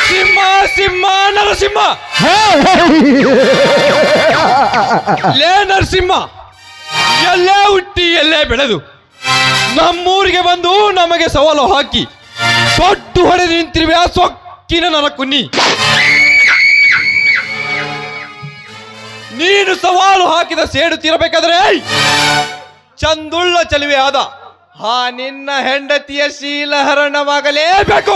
ಸಿಂಹ ಸಿಂಹ ನರಸಿಂಹ. ಲೇ ನರಸಿಂಹ, ಎಲ್ಲೇ ಹುಟ್ಟಿ ಎಲ್ಲೇ ಬೆಳೆದು ನಮ್ಮೂರಿಗೆ ಬಂದು ನಮಗೆ ಸವಾಲು ಹಾಕಿ ಸೊಟ್ಟು ಹೊಡೆದು ನಿಂತಿರುವೆ ಆ ಸೊಕ್ಕಿನ ನರಕುನ್ನಿ. ನೀನು ಸವಾಲು ಹಾಕಿದ ಸೇಡು ತೀರಬೇಕಾದ್ರೆ ಚಂದುಳ್ಳ ಚಲುವೆ ಆದ ಆ ನಿನ್ನ ಹೆಂಡತಿಯ ಶೀಲಹರಣವಾಗಲೇಬೇಕು.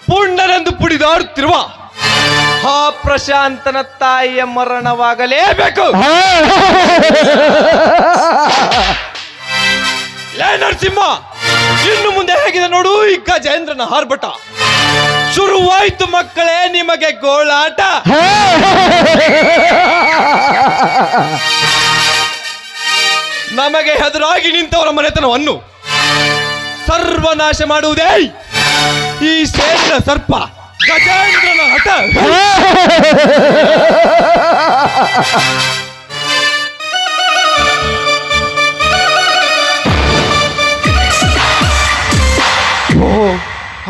ಪುಂಡನೆಂದು ಪುಡಿದಾಡುತ್ತಿರುವ ಆ ಪ್ರಶಾಂತನ ತಾಯಿಯ ಮರಣವಾಗಲೇಬೇಕು. ಲೇ ನರಸಿಂಹ, ಇನ್ನು ಮುಂದೆ ಹೇಗಿದೆ ನೋಡು ಈ ಗಜೇಂದ್ರನ ಆರ್ಭಟ. ಶುರುವಾಯ್ತು ಮಕ್ಕಳೇ ನಿಮಗೆ ಗೋಳಾಟ. ನಮಗೆ ಎದುರಾಗಿ ನಿಂತವರ ಮನೆತನವನ್ನು ಸರ್ವನಾಶ ಮಾಡುವುದೇ ಈ ಸೇರಿನ ಸರ್ಪ ಗಜೇಂದ್ರನ ಹಠ.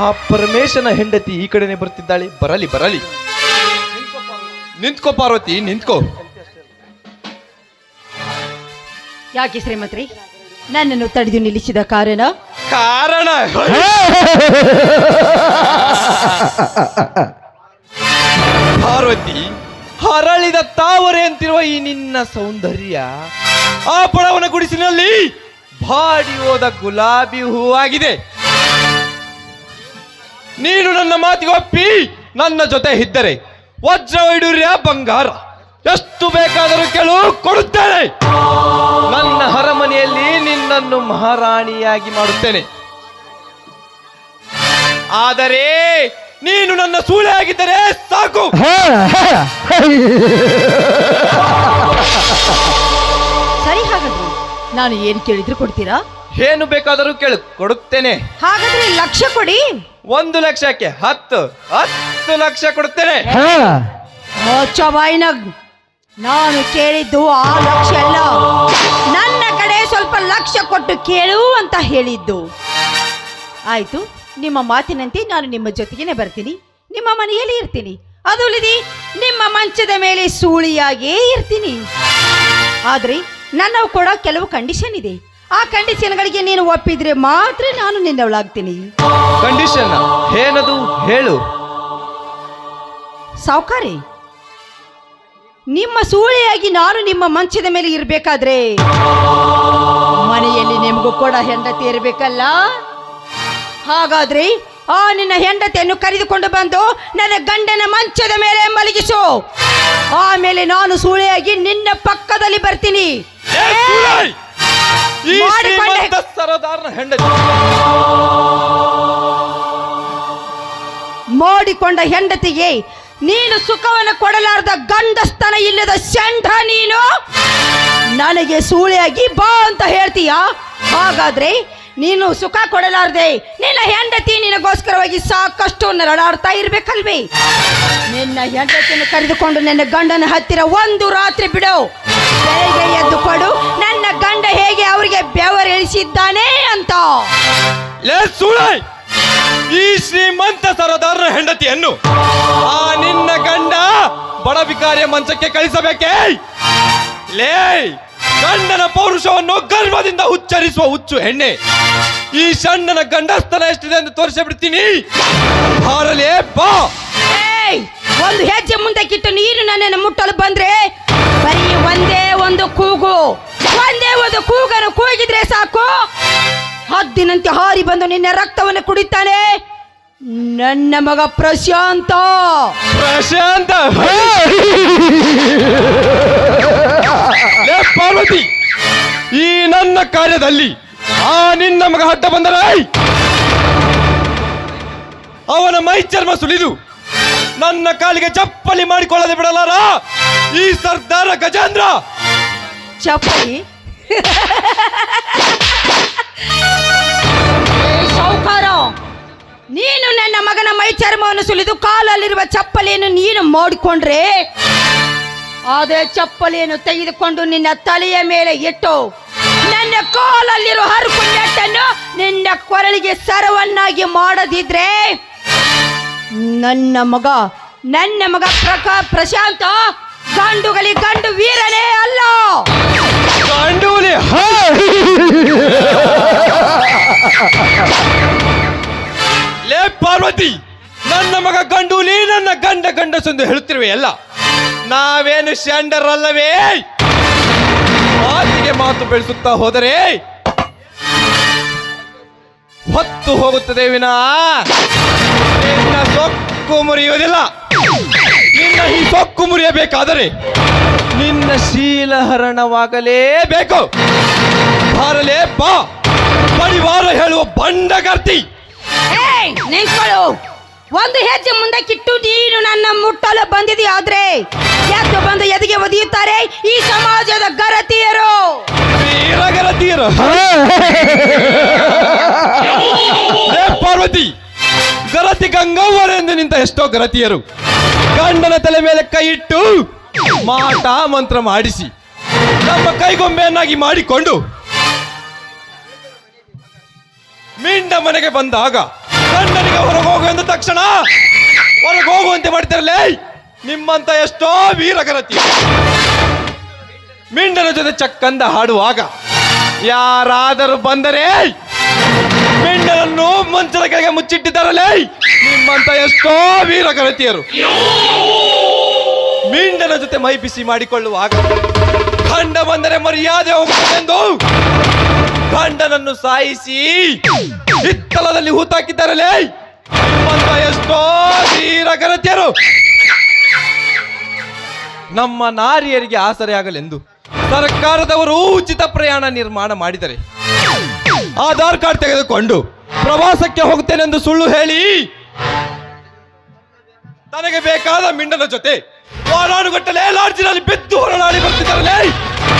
ಆ ಪರಮೇಶನ ಹೆಂಡತಿ ಈ ಕಡೆನೆ ಬರ್ತಿದ್ದಾಳೆ. ಬರಲಿ ಬರಲಿ. ನಿಂತ್ಕೋ ಪಾರ್ವತಿ, ನಿಂತ್ಕೋ. ಯಾಕೆ ಶ್ರೀಮಂತ್ರಿ ನನ್ನನ್ನು ತಡೆದು ನಿಲ್ಲಿಸಿದ ಕಾರಣ? ಪಾರ್ವತಿ, ಹರಳಿದ ತಾವರೆ ಅಂತಿರುವ ಈ ನಿನ್ನ ಸೌಂದರ್ಯ ಆ ಬಡವನ ಗುಡಿಸಿನಲ್ಲಿ ಬಾಡಿ ಹೋದ ಗುಲಾಬಿ ಹೂವಾಗಿದೆ. ನೀನು ನನ್ನ ಮಾತಿಗೆ ಒಪ್ಪಿ ನನ್ನ ಜೊತೆ ಇದ್ದರೆ ವಜ್ರ ವೈಡೂರ್ಯ ಬಂಗಾರ ಎಷ್ಟು ಬೇಕಾದರೂ ಕೇಳು, ಕೊಡುತ್ತೇನೆ. ನನ್ನ ಅರಮನೆಯಲ್ಲಿ ನಿನ್ನನ್ನು ಮಹಾರಾಣಿಯಾಗಿ ಮಾಡುತ್ತೇನೆ. ಆದರೆ ನೀನು ನನ್ನ ಸೂಳೆ ಆಗಿದ್ದರೆ ಸಾಕು. ಸರಿ, ಹಾಗಾದ್ರೆ ನಾನು ಏನು ಕೇಳಿದ್ರು ಕೊಡ್ತೀರಾ? ಏನು ಬೇಕಾದರೂ ಕೇಳು, ಕೊಡುತ್ತೇನೆ. ಹಾಗಾದ್ರೆ ಲಕ್ಷ ಕೊಡಿ. 1 ಲಕ್ಷಕ್ಕೆ 10 ಲಕ್ಷ ಕೊಡುತ್ತೇನೆ. ಬಾಯಿನಾಗ್ ನಾನು ಕೇಳಿದ್ದು ಆ ಲಕ್ಷ ಅಲ್ಲ, ನನ್ನ ಕಡೆ ಸ್ವಲ್ಪ ಲಕ್ಷ ಕೊಟ್ಟು ಕೇಳು ಅಂತ ಹೇಳಿದ್ದು. ಆಯ್ತು, ನಿಮ್ಮ ಮಾತಿನಂತೆ ನಾನು ನಿಮ್ಮ ಜೊತೆಗೇನೆ ಬರ್ತೀನಿ, ನಿಮ್ಮ ಮನೆಯಲ್ಲಿ ಇರ್ತೀನಿ, ಅದು ಅಲ್ಲದೆ ನಿಮ್ಮ ಮಂಚದ ಮೇಲೆ ಸೂಳಿಯಾಗೇ ಇರ್ತೀನಿ. ಆದ್ರೆ ನನ್ನ ಕೂಡ ಕೆಲವು ಕಂಡೀಷನ್ ಇದೆ. ಆ ಕಂಡೀಷನ್ಗಳಿಗೆ ನೀನು ಒಪ್ಪಿದ್ರೆ ಮಾತ್ರ ನಾನು ನಿನ್ನವಳಾಗ್ತೀನಿ. ಕಂಡೀಷನ್ ಏನದು ಹೇಳು. ಸಾವುಕಾರಿ, ನಿಮ್ಮ ಸೂಳೆಯಾಗಿ ನಾನು ನಿಮ್ಮ ಮಂಚದ ಮೇಲೆ ಇರಬೇಕಾದ್ರೆ ಮನೆಯಲ್ಲಿ ನಿಮಗೂ ಕೂಡ ಹೆಂಡತಿ ಇರಬೇಕಲ್ಲ. ಹಾಗಾದ್ರೆ ಆ ನಿನ್ನ ಹೆಂಡತಿಯನ್ನು ಕರೆದುಕೊಂಡು ಬಂದು ನನ್ನ ಗಂಡನ ಮಂಚದ ಮೇಲೆ ಮಲಗಿಸು. ಆಮೇಲೆ ನಾನು ಸೂಳೆಯಾಗಿ ನಿನ್ನ ಪಕ್ಕದಲ್ಲಿ ಬರ್ತೀನಿ. ಮಾಡಿಕೊಂಡ ಹೆಂಡತಿಗೆ ನೀನು ಸುಖವನ್ನು ಕೊಡಲಾರ್ದ ಗಂಡಸ್ತನ ಇಲ್ಲದ ಷಂಢ ನೀನು ನನಗೆ ಸೂಳೆಯಾಗಿ ಬಾ ಅಂತ ಹೇಳ್ತೀಯಾ? ಹಾಗಾದ್ರೆ ನೀನು ಸುಖ ಕೊಡಲಾರ್ದೆ ನಿನ್ನ ಹೆಂಡತಿ ನಿನಗೋಸ್ಕರವಾಗಿ ಸಾಕಷ್ಟು ನರಳಾಡ್ತಾ ಇರ್ಬೇಕಲ್ವೇ? ನಿನ್ನ ಹೆಂಡತಿಯನ್ನು ಕರೆದುಕೊಂಡು ನನ್ನ ಗಂಡನ ಹತ್ತಿರ ಒಂದು ರಾತ್ರಿ ಬಿಡು. ಬೆಳಗ್ಗೆ ಎದ್ದು ಕೊಡು ನನ್ನ ಗಂಡ ಹೇಗೆ ಅವರಿಗೆ ಬೆವರಿಳಿಸಿದ್ದಾನೆ ಅಂತ. ಈ ಶ್ರೀಮಂತ ಸರದಾರನ ಹೆಂಡತಿಯನ್ನು ಆ ನಿನ್ನ ಗಂಡ ಬಡ ವಿಕಾರಿಯ ಮಂಚಕ್ಕೆ ಕಳಿಸಬೇಕೇ? ಲೇ, ಗಂಡನ ಪೌರುಷವನ್ನು ಗರ್ವದಿಂದ ಉಚ್ಚರಿಸುವ ಹುಚ್ಚು ಹೆಣ್ಣೆ, ಈ ಸಣ್ಣನ ಗಂಡಸ್ತನ ಎಷ್ಟಿದೆ ಎಂದು ತೋರಿಸಿಬಿಡ್ತೀನಿ. ಹಾರಲೇ ಬಾ. ಒಂದು ಹೆಜ್ಜೆ ಮುಂದಕ್ಕಿಟ್ಟು ನೀನು ನನ್ನನ್ನು ಮುಟ್ಟಲು ಬಂದ್ರೆ ಬರೀ ಒಂದೇ ಒಂದು ಕೂಗನ್ನು ಕೂಗಿದ್ರೆ ಸಾಕು, ಹದ್ದಿನಂತೆ ಹಾರಿ ಬಂದು ನಿನ್ನ ರಕ್ತವನ್ನು ಕುಡಿತಾನೆ ನನ್ನ ಮಗ ಪ್ರಶಾಂತ. ಪಾರ್ವತಿ, ಈ ನನ್ನ ಕಾರ್ಯದಲ್ಲಿ ಆ ನಿನ್ನ ಮಗ ಅಡ್ಡ ಬಂದರೆ ಅವನ ಮೈ ಚರ್ಮ ಸುಲಿದು ನನ್ನ ಕಾಲಿಗೆ ಚಪ್ಪಲಿ ಮಾಡಿಕೊಳ್ಳದೆ ಬಿಡಲಾರ ಈ ಸರ್ದಾರ ಗಜೇಂದ್ರ. ಚಪ್ಪಲಿ? ಸಾವುಕಾರ, ನೀನು ನನ್ನ ಮಗನ ಮೈ ಚರ್ಮವನ್ನು ಸುಲಿದು ಕಾಲಲ್ಲಿರುವ ಚಪ್ಪಲಿಯನ್ನು ನೀನು ಮಾಡಿಕೊಂಡ್ರೆ ಅದೇ ಚಪ್ಪಲಿಯನ್ನು ತೆಗೆದುಕೊಂಡು ನಿನ್ನ ತಲೆಯ ಮೇಲೆ ಇಟ್ಟು ನನ್ನ ಕೋಲಲ್ಲಿರೋ ಹರಕು ನೆಟ್ಟನ್ನು ನಿನ್ನ ಕೊರಳಿಗೆ ಸರವನ್ನಾಗಿ ಮಾಡದಿದ್ರೆ ನನ್ನ ಮಗ ಪ್ರಶಾಂತ ಗಂಡುಗಳಿಗೆ ಗಂಡು ವೀರನೇ ಅಲ್ಲ. ಗಂಡೂಲಿ ಲೇ ಪಾರ್ವತಿ, ನನ್ನ ಮಗ ಗಂಡೂಲಿ ನನ್ನ ಗಂಡಸೆಂದು ಹೇಳುತ್ತಿರುವೆ ಅಲ್ಲ. ನಾವೇನು ಷಂಡರಲ್ಲವೇ? ಮಾತಿಗೆ ಮಾತು ಬೆಳೆಸುತ್ತಾ ಹೋದರೆ ಹೊತ್ತು ಹೋಗುತ್ತದೆ ವಿನಾ ನಿನ್ನ ಸೊಕ್ಕು ಮುರಿಯುವುದಿಲ್ಲ. ನಿನ್ನ ಈ ಸೊಕ್ಕು ಮುರಿಯಬೇಕಾದರೆ ನಿನ್ನ ಶೀಲಹರಣವಾಗಲೇಬೇಕು. ಬಾರಲೇ ಬಾ, ಬಡಿವಾರ ಹೇಳುವ ಬಂಡಗರ್ತಿ. ನಿಂತ್ಕೊಳ್ಳು. ಒಂದು ಹೆಜ್ಜೆ ಮುಂದಕ್ಕಿಟ್ಟು ನೀನು ನನ್ನ ಮುಟ್ಟಲು ಬಂದಿದೆಯಾದ್ರೆ ಎದ್ದು ಬಂದು ಎದೆಗೆ ಒದೆಯುತ್ತಾರೆ ಈ ಸಮಾಜದ ಗರತಿಯರು. ವೀರಗರತಿಯರು. ಪಾರ್ವತಿ, ಗರತಿ ಗಂಗವ್ವರೆಂದು ನಿಂತ ಎಷ್ಟೋ ಗರತಿಯರು ಗಂಡನ ತಲೆ ಮೇಲೆ ಕೈ ಇಟ್ಟು ಮಾಟ ಮಂತ್ರ ಮಾಡಿಸಿ ನಮ್ಮ ಕೈಗೊಂಬೆಯನ್ನಾಗಿ ಮಾಡಿಕೊಂಡು ಮಿಂಡ ಮನೆಗೆ ಬಂದಾಗ ಗಂಡನಿಗೆ ಹೊರಗೆ ಹೋಗು ಎಂದ ತಕ್ಷಣ ಹೊರಗೆ ಹೋಗುವಂತೆ ಮಾಡ್ತಿರಲೇ ನಿಮ್ಮಂತ ಎಷ್ಟೋ ವೀರಗರತಿ. ಮಿಂಡನ ಜೊತೆ ಚಕ್ಕಂದ ಹಾಡುವಾಗ ಯಾರಾದರೂ ಬಂದರೆ ಮಿಂಡನನ್ನು ಮಂಚದ ಕೆಳಗೆ ಮುಚ್ಚಿಟ್ಟಿದ್ದಾರಲೇ ನಿಮ್ಮಂತ ಎಷ್ಟೋ ವೀರಗರತಿಯರು. ಮಿಂಡನ ಜೊತೆ ಮೈ ಬಿಸಿ ಮಾಡಿಕೊಳ್ಳುವಾಗ ಗಂಡ ಬಂದರೆ ಮರ್ಯಾದೆ ಹೋಗುತ್ತದೆಂದು ಗಂಡನನ್ನು ಸಾಯಿಸಿ ಹಿತ್ತಲದಲ್ಲಿ ಹೂತಾಕಿದ್ದಾರಲೇ ನಿಮ್ಮಂತ ಎಷ್ಟೋ ವೀರಗರತಿಯರು. ನಮ್ಮ ನಾರಿಯರಿಗೆ ಆಸರೆಯಾಗಲೆಂದು ಸರ್ಕಾರದವರು ಉಚಿತ ಪ್ರಯಾಣ ನಿರ್ಮಾಣ ಮಾಡಿದರೆ ಆಧಾರ್ ಕಾರ್ಡ್ ತೆಗೆದುಕೊಂಡು ಪ್ರವಾಸಕ್ಕೆ ಹೋಗುತ್ತೇನೆಂದು ಸುಳ್ಳು ಹೇಳಿ ತನಗೆ ಬೇಕಾದ ಮಿಂಡನ ಜೊತೆ ವಾರಾನುಗಟ್ಟಲೆ ಲಾಡ್ಜಿನಲ್ಲಿ ಬಿದ್ದು ಹೊರಳಾಡಿ ಬರ್ತಿದ್ದಾರಲೇ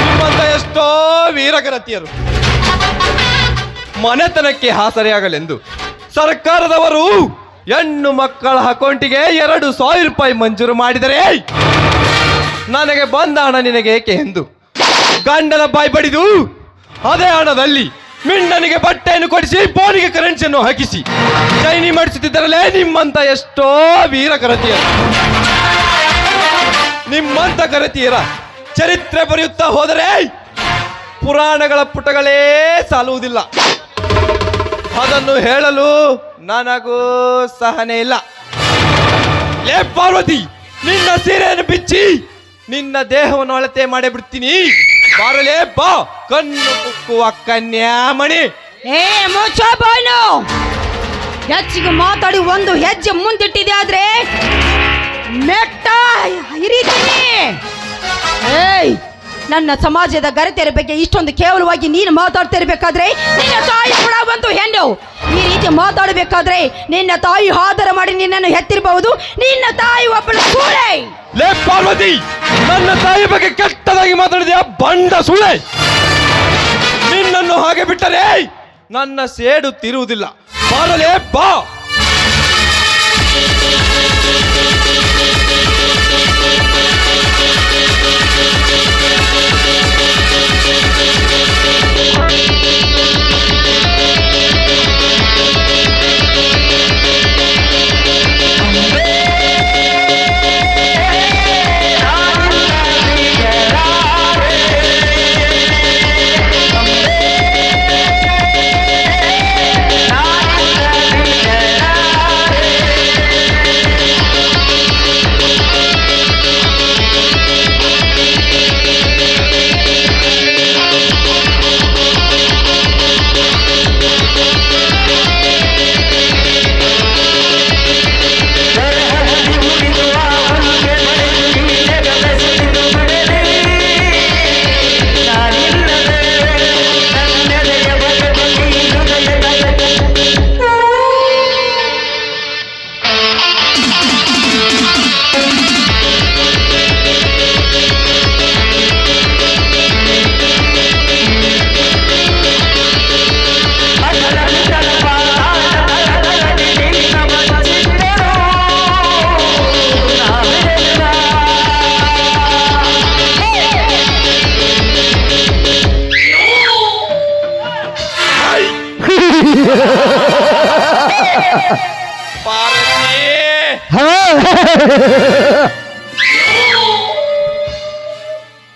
ನಿಮ್ಮಂತ ಎಷ್ಟೋ ವೀರಗರತಿಯರು. ಮನೆತನಕ್ಕೆ ಆಸರೆಯಾಗಲೆಂದು ಸರ್ಕಾರದವರು ಹೆಣ್ಣು ಮಕ್ಕಳ ಅಕೌಂಟಿಗೆ 2,000 ರೂಪಾಯಿ ಮಂಜೂರು ಮಾಡಿದರೆ ನನಗೆ ಬಂದ ಹಣ ನಿನಗೆ ಏಕೆ ಎಂದು ಗಂಡನ ಬಾಯಿ ಬಡಿದು ಅದೇ ಹಣದಲ್ಲಿ ಮಿಂಡನಿಗೆ ಬಟ್ಟೆಯನ್ನು ಕೊಡಿಸಿ ಬೋನಿಗೆ ಕರೆನ್ಸಿಯನ್ನು ಹಾಕಿಸಿ ಚೈನಿ ಮಾಡಿಸುತ್ತಿದ್ದರಲೇ ನಿಮ್ಮಂತ ಎಷ್ಟೋ ವೀರಗರತಿಯರು. ನಿಮ್ಮಂತ ಗರತಿಯರ ಚರಿತ್ರೆ ಬರೆಯುತ್ತಾ ಹೋದರೆ ಪುರಾಣಗಳ ಪುಟಗಳೇ ಸಾಲುವುದಿಲ್ಲ. ಅದನ್ನು ಹೇಳಲು ನನಗೂ ಸಹನೆ ಇಲ್ಲ. ಲೇ ಪಾರ್ವತಿ, ನಿನ್ನ ಸೀರೆಯನ್ನು ಬಿಚ್ಚಿ ನಿನ್ನ ದೇಹವನ್ನು ಅಳತೆ ಮಾಡಿ ಬಿಡ್ತೀನಿ. ಬಾರಲೇ ಬಾ, ಕಣ್ಣು ಕುಕ್ಕುವ ಕನ್ಯಾಮಣಿ. ಮುಚ್ಚೋ ಬಾಯ್ನು. ಹೆಚ್ಚಿಗೆ ಮಾತಾಡಿ ಒಂದು ಹೆಜ್ಜೆ ಮುಂದಿಟ್ಟಿದೆ ಆದ್ರೆ ಮೆಟ್ಟ ಹಿರಿತೀನಿ. ನನ್ನ ಸಮಾಜದ ಗರತಿಯರ ಬಗ್ಗೆ ಇಷ್ಟೊಂದು ಕೇವಲವಾಗಿ ನೀನು ಮಾತಾಡ್ತಿರ್ಬೇಕಾದ್ರೆ ನಿನ್ನ ತಾಯಿ ಕೂಡ ಒಂದು ಹೆಣ್ಣು. ಈ ರೀತಿ ಮಾತಾಡಬೇಕಾದ್ರೆ ನಿನ್ನ ತಾಯಿ ಆಧಾರ ಮಾಡಿ ನಿನ್ನನ್ನು ಹೆತ್ತಿರಬಹುದು. ನಿನ್ನ ತಾಯಿ ಒಬ್ಬಳು ಸೂಳೆ. ಲೇ ಪಾರ್ವತಿ, ನನ್ನ ತಾಯಿ ಬಗ್ಗೆ ಕೆಟ್ಟದಾಗಿ ಮಾತಾಡಿದ್ಯಾ ಬಂಡ ಸುಳ್ಳೆ. ನಿನ್ನನ್ನು ಹಾಗೆ ಬಿಟ್ಟರೆ ನನ್ನ ಸೇಡು ತಿರುವುದಿಲ್ಲ. ಬಾರಲೇ ಬಾ.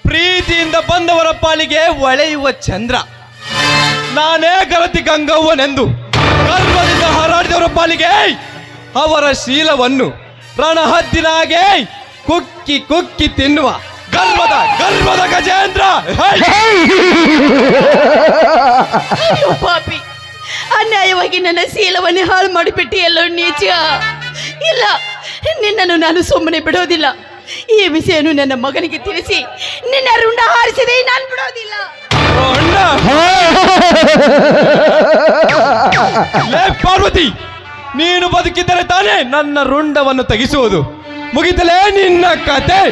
ಪ್ರೀತಿಯಿಂದ ಬಂದವರ ಪಾಲಿಗೆ ಹೊಳೆಯುವ ಚಂದ್ರ ನಾನೇ ಗರತಿ ಗಂಗವ್ವನೆಂದು ಗರ್ವದಿಂದ ಹಾರಾಡಿದವರ ಪಾಲಿಗೆ ಅವರ ಶೀಲವನ್ನು ರಣಹದ್ದಿನಾಗೆ ಕುಕ್ಕಿ ಕುಕ್ಕಿ ತಿನ್ನುವ ಗರ್ವದ ಗಜೇಂದ್ರ. ಅಯ್ಯೋ ಪಾಪಿ, ಅನ್ಯಾಯವಾಗಿ ನನ್ನ ಶೀಲವನ್ನೇ ಹಾಳು ಮಾಡಿಬಿಟ್ಟಿಯಲ್ಲೋ ನೀಚ. ಇಲ್ಲ, ನಿನ್ನನ್ನು ನಾನು ಸುಮ್ಮನೆ ಬಿಡೋದಿಲ್ಲ. ಈ ವಿಷಯನು ನನ್ನ ಮಗನಿಗೆ ತಿಳಿಸಿ ನಿನ್ನ ರುಂಡ ಹಾರಿಸಿದೆ ನಾನು ಬಿಡೋದಿಲ್ಲ. ಪಾರ್ವತಿ, ನೀನು ಬದುಕಿದ್ದರೆ ತಾನೇ ನನ್ನ ರುಂಡವನ್ನು ತೆಗೆಸುವುದು. ಮುಗಿತಲೇ ನಿನ್ನ ಕತೆ.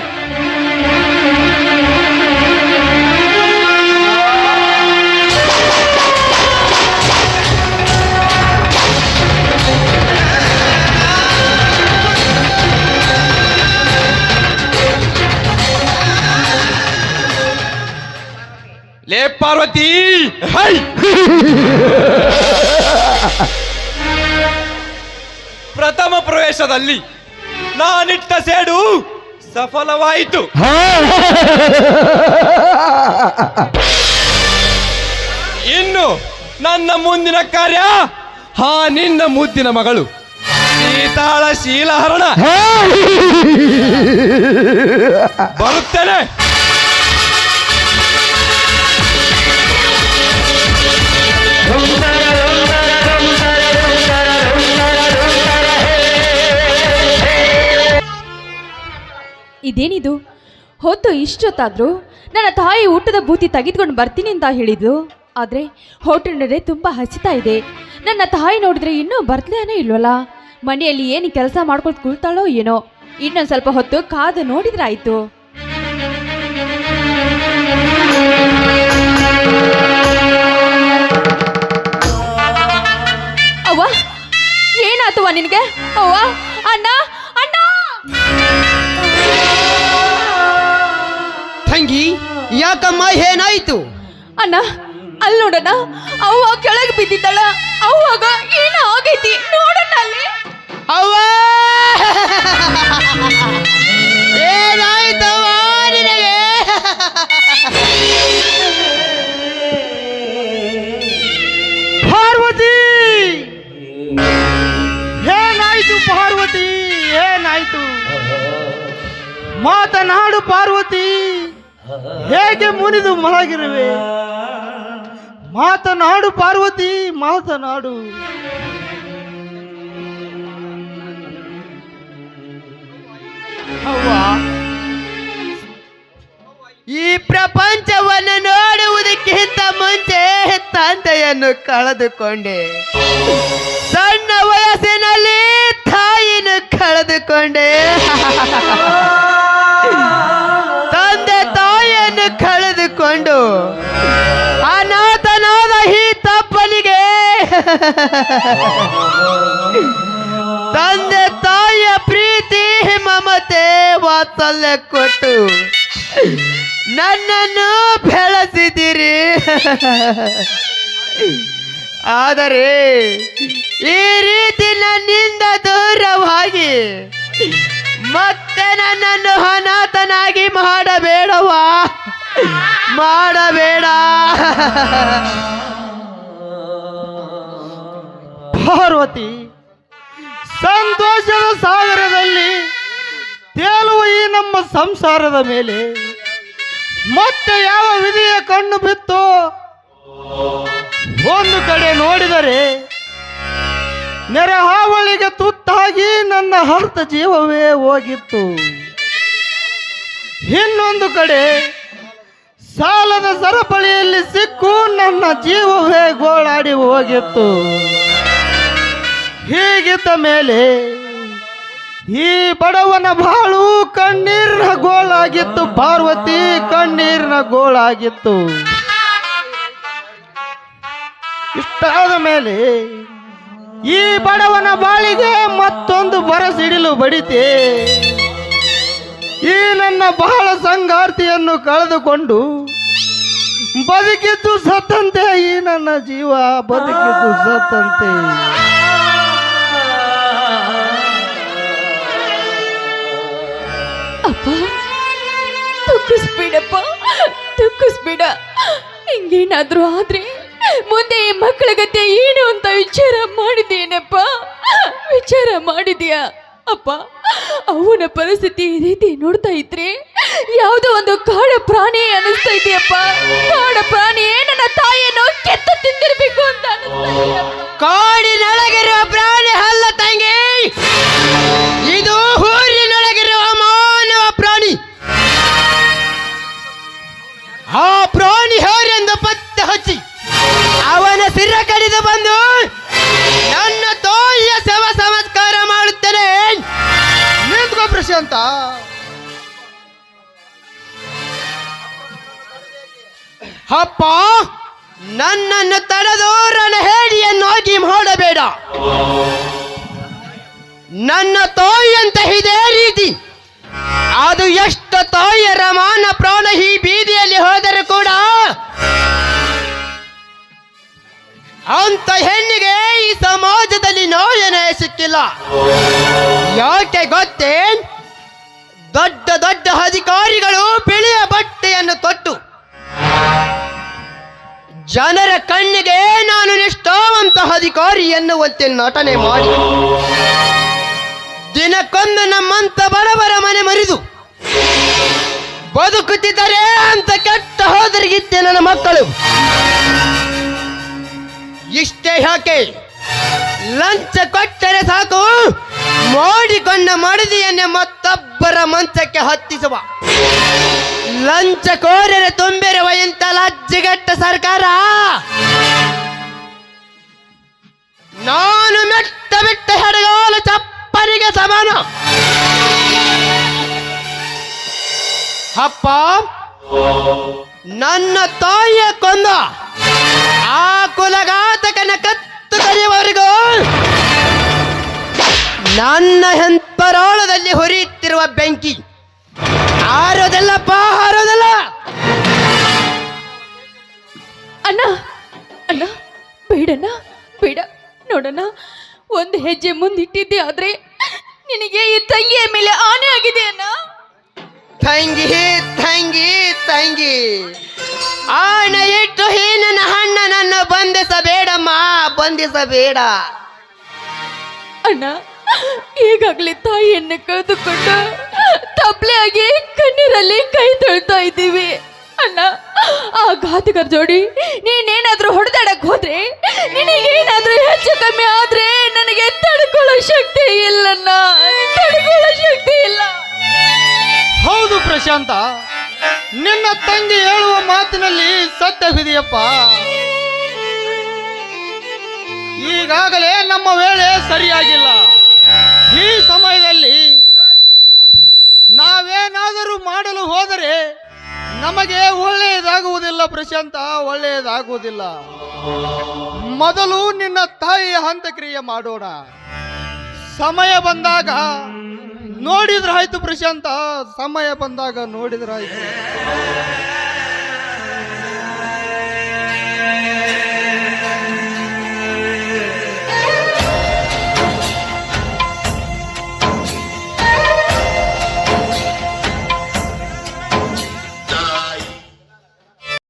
ಲೇ ಪಾರ್ವತಿ, ಹೈ ಪ್ರಥಮ ಪ್ರವೇಶದಲ್ಲಿ ನಾನಿಟ್ಟ ಸೇಡು ಸಫಲವಾಯಿತು. ಇನ್ನು ನನ್ನ ಮುಂದಿನ ಕಾರ್ಯ ನಿನ್ನ ಮುದ್ದಿನ ಮಗಳು ಸೀತಾಳ ಶೀಲಹರಣ. ಬರುತ್ತೇನೆ. ಇದೇನಿದು? ಹೊತ್ತು ಇಷ್ಟೊತ್ತಾದರೂ ನನ್ನ ತಾಯಿ ಊಟದ ಬೂತಿ ತೆಗೆದುಕೊಂಡು ಬರ್ತೀನಿ ಅಂತ ಹೇಳಿದ್ದು. ಆದರೆ ಹೋಟೆಲ್ನಡೆ ತುಂಬ ಹಸಿತಾ ಇದೆ. ನನ್ನ ತಾಯಿ ನೋಡಿದ್ರೆ ಇನ್ನೂ ಬರ್ಲೇನೋ ಇಲ್ವಲ್ಲ. ಮನೆಯಲ್ಲಿ ಏನು ಕೆಲಸ ಮಾಡ್ಕೊಳ್ತು ಕೂಳ್ತಾಳೋ ಏನೋ. ಇನ್ನೊಂದು ಸ್ವಲ್ಪ ಹೊತ್ತು ಕಾದು ನೋಡಿದ್ರೆ ಆಯಿತು. ಅವ್ವ, ಏನಾತವ್ವ ನಿನಗೆ? ಅವ್ವ, ಅಣ್ಣ ಅಣ್ಣ. ತಂಗಿ, ಯಾಕಮ್ಮ, ಏನಾಯ್ತು? ಅಣ್ಣ, ಅಲ್ಲಿ ನೋಡಣ್ಣ, ಅವ್ವ ಕೆಳಗೆ ಬಿದ್ದಿದ್ದಾಳ. ಅವಾಗ ಏನೋ ಆಗೈತಿ, ನೋಡಣ್ಣ ಅಲ್ಲಿ. ಅವ್ವ, ಏನಾಯ್ತವ್ವ ನಿನಗೆ? ಪಾರ್ವತಿ, ಏನಾಯ್ತು ಪಾರ್ವತಿ, ಏನಾಯ್ತು? ಮಾತನಾಡು ಪಾರ್ವತಿ, ಹೇಗೆ ಮುನಿದು ಮಲಗಿರುವೆ? ಮಾತನಾಡು ಪಾರ್ವತಿ, ಮಾತನಾಡು. ಅವ್ವ, ಈ ಪ್ರಪಂಚವನ್ನು ನೋಡುವುದಕ್ಕಿಂತ ಮುಂಚೆ ತಂದೆಯನ್ನು ಕಳೆದುಕೊಂಡೆ. ಸಣ್ಣ ವಯಸ್ಸಿನಲ್ಲಿ ತಾಯಿಯನ್ನು ಕಳೆದುಕೊಂಡೆ. ತಂದೆ ತಾಯಿಯನ್ನು ಕಳೆದುಕೊಂಡು ಅನಾಥನಾದ ಈ ತಪ್ಪನಿಗೆ ತಂದೆ ತಾಯಿಯ ಪ್ರೀತಿ ಮಮತೆ ವಾತ್ಸಲ್ಯ ಕೊಟ್ಟು ನನ್ನನ್ನು ಬೆಳೆಸಿದಿರಿ. ಆದರೆ ಈ ರೀತಿ ನನ್ನಿಂದ ದೂರವಾಗಿ ಮತ್ತೆ ನನ್ನನ್ನು ಅನಾಥನಾಗಿ ಮಾಡಬೇಡವಾ, ಮಾಡಬೇಡ. ಪಾರ್ವತಿ, ಸಂತೋಷದ ಸಾಗರದಲ್ಲಿ ತೇಲುವ ಈ ನಮ್ಮ ಸಂಸಾರದ ಮೇಲೆ ಮತ್ತೆ ಯಾವ ವಿಧಿಯ ಕಣ್ಣು ಬಿತ್ತು? ಒಂದು ಕಡೆ ನೋಡಿದರೆ ನೆರೆಹಾವಳಿಗೆ ತುತ್ತಾಗಿ ನನ್ನ ಅರ್ಧ ಜೀವವೇ ಹೋಗಿತ್ತು. ಇನ್ನೊಂದು ಕಡೆ ಸಾಲದ ಸರಪಳಿಯಲ್ಲಿ ಸಿಕ್ಕು ನನ್ನ ಜೀವವೇ ಗೋಳಾಡಿ ಹೋಗಿತ್ತು. ಹೀಗಿದ್ದ ಮೇಲೆ ಈ ಬಡವನ ಬಾಳು ಕಣ್ಣೀರಿನ ಗೋಳಾಗಿತ್ತು ಪಾರ್ವತಿ, ಕಣ್ಣೀರಿನ ಗೋಳಾಗಿತ್ತು. ಇಷ್ಟಾದ ಮೇಲೆ ಈ ಬಡವನ ಬಾಳಿಗೆ ಮತ್ತೊಂದು ಬರಸಿಡಿಲು ಬಡಿತೆ. ಈ ನನ್ನ ಬಹಳ ಸಂಗಾರ್ತಿಯನ್ನು ಕಳೆದುಕೊಂಡು ಬದುಕಿದ್ದು ಸತ್ತಂತೆ, ಈ ನನ್ನ ಜೀವ ಬದುಕಿದ್ದು ಸತ್ತಂತೆ. ಅಪ್ಪ ತುಕ್ಕಿಸ್ಬೇಡಪ್ಪ, ತುಕ್ಕಿಸ್ಬೇಡ. ಹಿಂಗೇನಾದ್ರೂ ಆದ್ರೆ ಮುಂದೆ ಈ ಮಕ್ಕಳ ಗತಿ ಏನು ಅಂತ ವಿಚಾರ ಮಾಡಿದೇನಪ್ಪ? ವಿಚಾರ ಮಾಡಿದ್ಯಾ ಅಪ್ಪ? ಅವನ ಪರಿಸ್ಥಿತಿ ಈ ರೀತಿ ನೋಡ್ತಾ ಇದ್ರೆ ಯಾವುದೋ ಒಂದು ಕಾಡ ಪ್ರಾಣಿ ಅನಿಸ್ತಾ ಇದೆಯಪ್ಪ. ಕಾಡ ಪ್ರಾಣಿಯೇ ನನ್ನ ತಾಯಿಯನ್ನು ಕೆತ್ತ ತಿಂದಿರ್ಬೇಕು ಅಂತ ಅನಿಸ್ತಾ ಇದೆಯಪ್ಪ. ಕಾಡಿನೊಳಗಿರುವ ಪ್ರಾಣಿ ಅಲ್ಲ ತಂಗಿ, ಇದು ಊರಿನೊಳಗಿರುವ ಮಾನವ ಪ್ರಾಣಿ. ಆ ಪ್ರಾಣಿ ಯಾರೆಂದು ಪತ್ತೆ ಹಚ್ಚಿ ಅವನ ಸಿರ ಕಡಿದು ಬಂದು ನನ್ನ ತಾಯಿಯ ಶವ ಸಂಸ್ಕಾರ ಮಾಡುತ್ತೇನೆ. ನಿಂತ್ಕೋ ಪ್ರಶಾಂತ. ಅಪ್ಪ, ನನ್ನನ್ನು ತಡೆದು ರಣಹೇಡಿಯನ್ನಾಗಿ ಮಾಡಬೇಡ. ನನ್ನ ತಾಯಿಯಂತ ಇದೇ ರೀತಿ ಅದು ಎಷ್ಟು ತಾಯಿಯರ ಮಾನ ಪ್ರಾಣ ಈ ಬೀದಿಯಲ್ಲಿ ಹೋದರೂ ಕೂಡ ಅಂತ ಹೆಣ್ಣಿಗೆ ಈ ಸಮಾಜದಲ್ಲಿ ನ್ಯಾಯನೇ ಸಿಕ್ಕಿಲ್ಲ. ಯಾಕೆ ಗೊತ್ತೇ? ದೊಡ್ಡ ದೊಡ್ಡ ಅಧಿಕಾರಿಗಳು ಬಿಳಿಯ ಬಟ್ಟೆಯನ್ನು ತೊಟ್ಟು ಜನರ ಕಣ್ಣಿಗೆ ನಾನು ನಿಷ್ಠಾವಂತ ಅಧಿಕಾರಿ ಎನ್ನುವಂತೆ ನಟನೆ ಮಾಡಿ ದಿನಕ್ಕೊಂದು ನಮ್ಮಂತ ಬಡವರ ಮನೆ ಮರಿದು ಬದುಕುತ್ತಿದ್ದಾರೆ ಅಂತ ಕೆಟ್ಟ ಹೋದರಿಗಿದ್ದೆ ನನ್ನ ಮಕ್ಕಳು. ಇಷ್ಟೇ ಯಾಕೆ, ಲಂಚ ಕೊಟ್ಟರೆ ಸಾಕು ಮಾಡಿಕೊಂಡ ಮಡದಿಯನ್ನೇ ಮತ್ತೊಬ್ಬರ ಮಂಚಕ್ಕೆ ಹತ್ತಿಸುವ ಲಂಚಕೋರರ ತುಂಬಿರುವ ಇಂಥ ಲಜ್ಜೆಗೆಟ್ಟ ಸರ್ಕಾರ ನಾನು ಮೆಟ್ಟ ಬಿಟ್ಟ ಹೆಡಗಾಲು ಚಪ್ಪರಿಗೆ ಸಮಾನ. ಅಪ್ಪ, ನನ್ನ ತಾಯಿಯ ಕೊಂದ ಆ ಕುಲಘಾತಕನ ಕತ್ತು ಕರೆಯುವವರೆಗೂ ನನ್ನ ಹೆಂತರಾಳದಲ್ಲಿ ಹುರಿಯುತ್ತಿರುವ ಬೆಂಕಿ ಹಾರೋದಲ್ಲಪ್ಪ, ಹಾರೋದಲ್ಲ. ಅಣ್ಣ ಅಣ್ಣ, ಬೇಡಣ್ಣ, ಬೇಡ. ನೋಡಣ್ಣ, ಒಂದು ಹೆಜ್ಜೆ ಮುಂದಿಟ್ಟಿದ್ದೆ ಆದ್ರೆ ನಿನಗೆ ಈ ತಂಗಿಯ ಮೇಲೆ ಆನೆ ಆಗಿದೆ ಅಣ್ಣ. ತಂಗಿ ತಂಗಿ ತಂಗಿ, ಆಣೆ ಇಟ್ಟು ಹೀನನ ಅಣ್ಣನನ್ನು ಬಂಧಿಸಬೇಡಮ್ಮ, ಬಂಧಿಸಬೇಡ. ಅಣ್ಣ, ಈಗಾಗಲೇ ತಾಯಿಯನ್ನು ಕಳೆದುಕೊಂಡು ತಪ್ಲೆಯಾಗಿ ಕಣ್ಣೀರಲ್ಲಿ ಕೈ ತೊಳ್ತಾ ಇದ್ದೀವಿ ಅಣ್ಣ. ಆ ಘಾತಕರ ಜೋಡಿ ನೀನೇನಾದ್ರೂ ಹೊಡೆದಾಡಕ್ ಹೋದ್ರೆ, ನಿನಗೇನಾದ್ರೂ ಹೆಚ್ಚು ಕಮ್ಮಿ ಆದ್ರೆ ನನಗೆ ತಡ್ಕೊಳ್ಳೋ ಶಕ್ತಿ ಇಲ್ಲಣ್ಣ, ತಡ್ಕೊಳ್ಳೋ ಶಕ್ತಿ ಇಲ್ಲ. ಹೌದು ಪ್ರಶಾಂತ, ನಿನ್ನ ತಂಗಿ ಹೇಳುವ ಮಾತಿನಲ್ಲಿ ಸತ್ಯವಿದೆಯಪ್ಪ. ಈಗಾಗಲೇ ನಮ್ಮ ವೇಳೆ ಸರಿಯಾಗಿಲ್ಲ. ಈ ಸಮಯದಲ್ಲಿ ನಾವೇನಾದರೂ ಮಾಡಲು ಹೋದರೆ ನಮಗೆ ಒಳ್ಳೆಯದಾಗುವುದಿಲ್ಲ ಪ್ರಶಾಂತ, ಒಳ್ಳೆಯದಾಗುವುದಿಲ್ಲ. ಮೊದಲು ನಿನ್ನ ತಾಯಿಯ ಅಂತ್ಯಕ್ರಿಯೆ ಮಾಡೋಣ. ಸಮಯ ಬಂದಾಗ ನೋಡಿದ್ರಾಯ್ತು ಪ್ರಶಾಂತ, ಸಮಯ ಬಂದಾಗ ನೋಡಿದ್ರಾಯ್ತು.